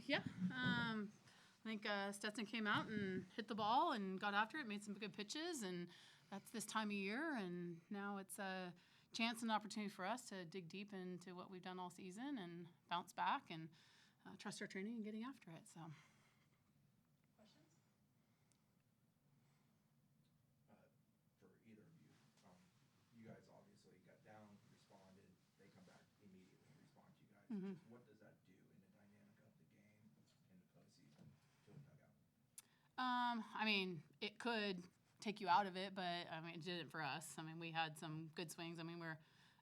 Yeah. I think Stetson came out and hit the ball and got after it, made some good pitches, and that's this time of year. And now it's a chance and opportunity for us to dig deep into what we've done all season and bounce back and trust our training and getting after it. So. Questions? For either of you, you guys obviously got down, responded, they come back immediately and respond to you guys. Mm-hmm. What does that do in the dynamic of the game in the postseason to a dugout? I mean, it could take you out of it, but I mean, it didn't for us. I mean, we had some good swings. I mean, we're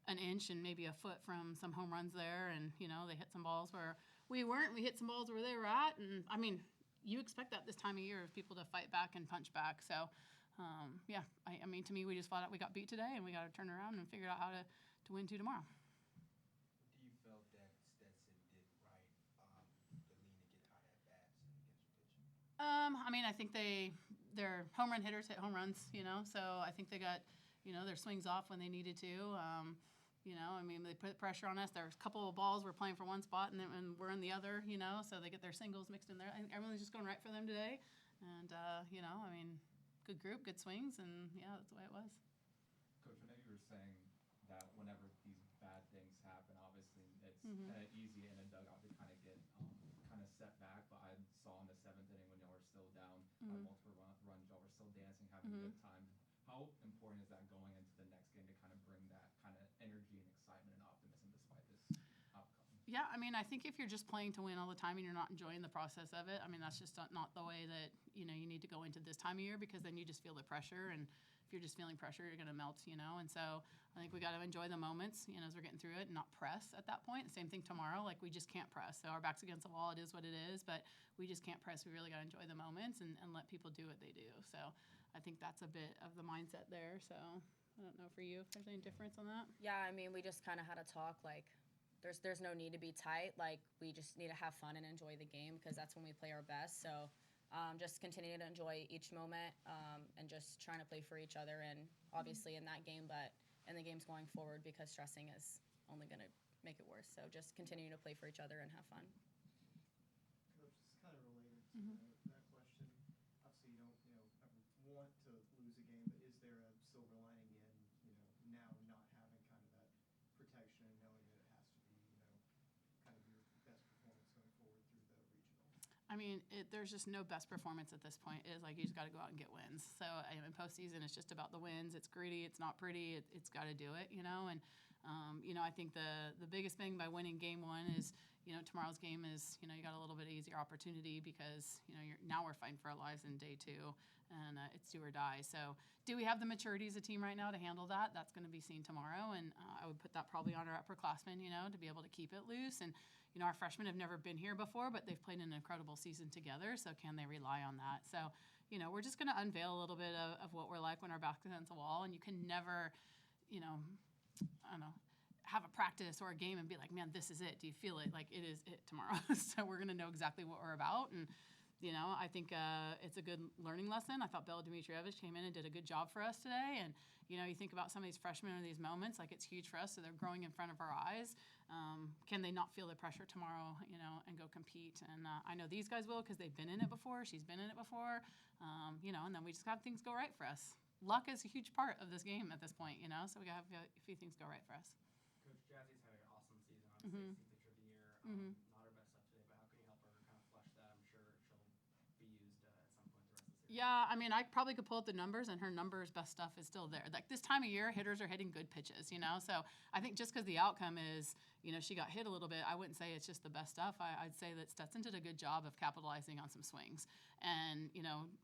an inch and maybe a foot from some home runs there, and they hit some balls where we weren't. We hit some balls where they were at, and I mean, you expect that this time of year of people to fight back and punch back. So, yeah, I mean, to me, we just flat out we got beat today, and we got to turn around and figure out how to win tomorrow. What do you feel that Stetson did right to lean to get hot at bats and against your pitching? I mean, I think they're home run hitters, hit home runs, so I think they got, their swings off when they needed to. I mean, they put pressure on us. There's a couple of balls we're playing for one spot and we're in the other, so they get their singles mixed in there. I think everyone's just going right for them today. And, I mean, good group, good swings, and, yeah, that's the way it was. Coach, I know you were saying that whenever these bad things happen, obviously it's kind of easy in a dugout to kind of get kind of set back. But I saw in the seventh inning when y'all were still down by multiple runs, y'all were still dancing, having a good time. How important is that going into the next game to kind of bring that kind of energy and excitement and optimism despite this outcome? Yeah, I mean, I think if you're just playing to win all the time and you're not enjoying the process of it, I mean, that's just not the way that, you need to go into this time of year, because then you just feel the pressure, and if you're just feeling pressure, you're going to melt, and so I think we got to enjoy the moments, as we're getting through it, and not press at that point. The same thing tomorrow, like we just can't press. So our back's against the wall, it is what it is, but we just can't press. We really got to enjoy the moments and let people do what they do. So I think that's a bit of the mindset there. So I don't know for you if there's any difference on that. Yeah, I mean, we just kind of had a talk, like, there's no need to be tight. Like, we just need to have fun and enjoy the game, because that's when we play our best. So just continue to enjoy each moment and just trying to play for each other, and obviously in that game, but in the games going forward, because stressing is only going to make it worse. So just continue to play for each other and have fun. Coach, it's kind of related to that question. Obviously, you don't ever want to lose a game, but is there a silver lining in now not having kind of that protection and knowing that it has to be kind of your best performance going forward through the regional? I mean, there's just no best performance at this point. It is like you just got to go out and get wins. So in postseason, it's just about the wins. It's gritty. It's not pretty. It's got to do it, And I think the biggest thing by winning game one is tomorrow's game is you got a little bit easier opportunity, because now we're fighting for our lives in day two, and it's do or die. So do we have the maturity as a team right now to handle that? That's going to be seen tomorrow, and I would put that probably on our upperclassmen, to be able to keep it loose. And our freshmen have never been here before, but they've played an incredible season together. So can they rely on that? So we're just going to unveil a little bit of what we're like when our back's against the wall, and you can never, I don't know, have a practice or a game and be like, man, this is it. Do you feel it? Like, it is it tomorrow. So we're going to know exactly what we're about. And, I think it's a good learning lesson. I thought Bella Dimitrievich came in and did a good job for us today. And, you think about some of these freshmen or these moments, like, it's huge for us. So they're growing in front of our eyes. Can they not feel the pressure tomorrow, and go compete? And I know these guys will, because they've been in it before. She's been in it before, and then we just have things go right for us. Luck is a huge part of this game at this point, so we got to have a few things go right for us. Coach, Jazzy's had an awesome season. Obviously, it's the pitcher of the year. Not her best stuff today, but how can you help her kind of flush that? I'm sure she'll be used at some point the rest of the season. Yeah, I mean, I probably could pull up the numbers, and her numbers best stuff is still there. Like, this time of year, hitters are hitting good pitches, So I think just because the outcome is, she got hit a little bit, I wouldn't say it's just the best stuff. I'd say that Stetson did a good job of capitalizing on some swings. And,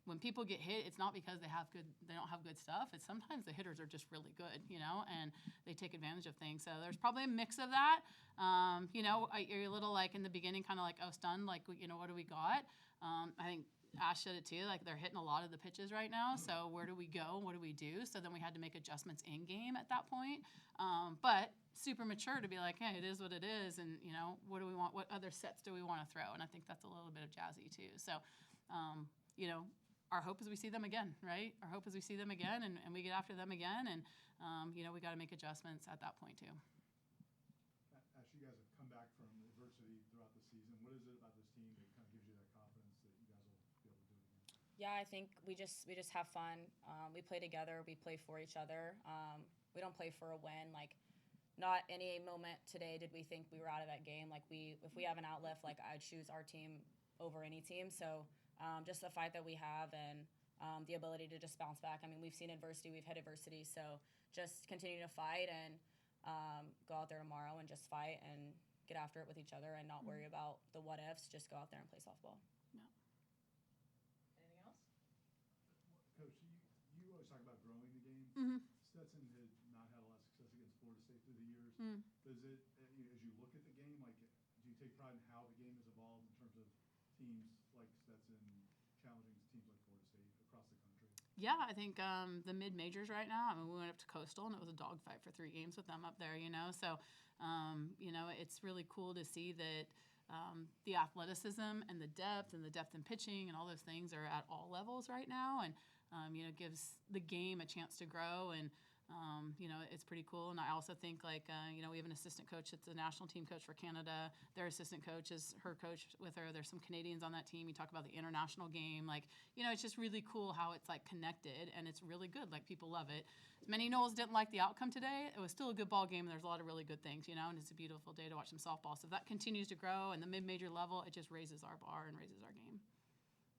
when people get hit, it's not because they don't have good stuff. It's sometimes the hitters are just really good, and they take advantage of things. So there's probably a mix of that. You're a little like in the beginning, kind of like, oh, stunned, like, what do we got? I think Ash said it too, like, they're hitting a lot of the pitches right now. So where do we go? What do we do? So then we had to make adjustments in game at that point. But super mature to be like, hey, it is what it is. And, what do we want? What other sets do we want to throw? And I think that's a little bit of Jazzy too. So, our hope is we see them again, right? Our hope is we see them again and we get after them again. And, we got to make adjustments at that point too. As you guys have come back from adversity throughout the season, season. What is it about this team that kind of gives you that confidence that you guys will be able to do it again? Yeah, I think we just have fun. We play together. We play for each other. We don't play for a win. Like, not any moment today did we think we were out of that game. Like, if we have an outlift, like, I'd choose our team over any team. So just the fight that we have and the ability to just bounce back. I mean, we've seen adversity, we've had adversity. So just continue to fight and go out there tomorrow and just fight and get after it with each other and not worry about the what ifs. Just go out there and play softball. Anything else? Coach, you always talk about growing the game. Mhm. Stetson had not had a lot of success against Florida State through the years. Mm. Does it, as you look at the game, like, do you take pride in how the game has evolved in terms of teams like Stetson challenging teams like Florida State across the country? Yeah, I think the mid-majors right now, I mean, we went up to Coastal, and it was a dogfight for 3 games with them up there, you know. So, you know, it's really cool to see that the athleticism and the depth in pitching and all those things are at all levels right now. And, you know, gives the game a chance to grow. And, you know, it's pretty cool. And I also think, like, you know, we have an assistant coach that's the national team coach for Canada. Their assistant coach is her coach with her. There's some Canadians on that team. You talk about the international game. Like, you know, it's just really cool how it's, like, connected, and it's really good. Like, people love it. Seminoles didn't like the outcome today. It was still a good ball game, and there's a lot of really good things, you know, and it's a beautiful day to watch some softball. So if that continues to grow and the mid-major level, it just raises our bar and raises our game.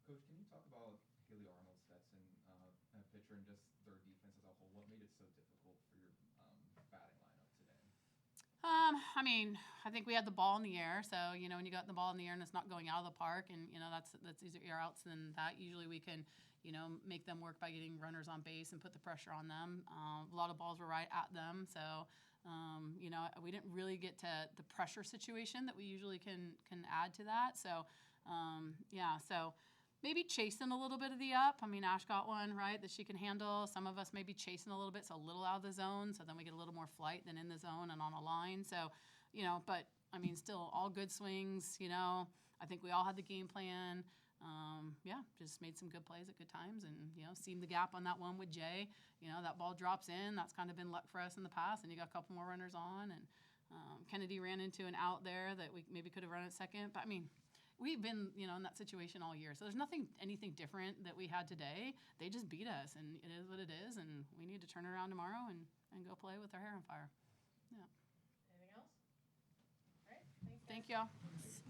Coach, can you talk about Haley Arnold, Stetson, a pitcher, and just their defense as a whole? What made it so difficult for your batting lineup today? I mean, I think we had the ball in the air. So, you know, when you got the ball in the air and it's not going out of the park, and, you know, that's easier air outs than that. Usually we can, you know, make them work by getting runners on base and put the pressure on them. A lot of balls were right at them. So, you know, we didn't really get to the pressure situation that we usually can add to that. So, yeah, so maybe chasing a little bit of the up. I mean, Ash got one, right, that she can handle. Some of us maybe chasing a little bit, so a little out of the zone, so then we get a little more flight than in the zone and on a line. So, you know, but, I mean, still all good swings, you know. I think we all had the game plan. Yeah, just made some good plays at good times and, you know, seemed the gap on that one with Jay. You know, that ball drops in. That's kind of been luck for us in the past, and you got a couple more runners on. And Kennedy ran into an out there that we maybe could have run at second. But, I mean, we've been, you know, in that situation all year. So there's anything different that we had today. They just beat us, and it is what it is, and we need to turn it around tomorrow and go play with our hair on fire. Yeah. Anything else? All right. Thanks, guys. Thank y'all.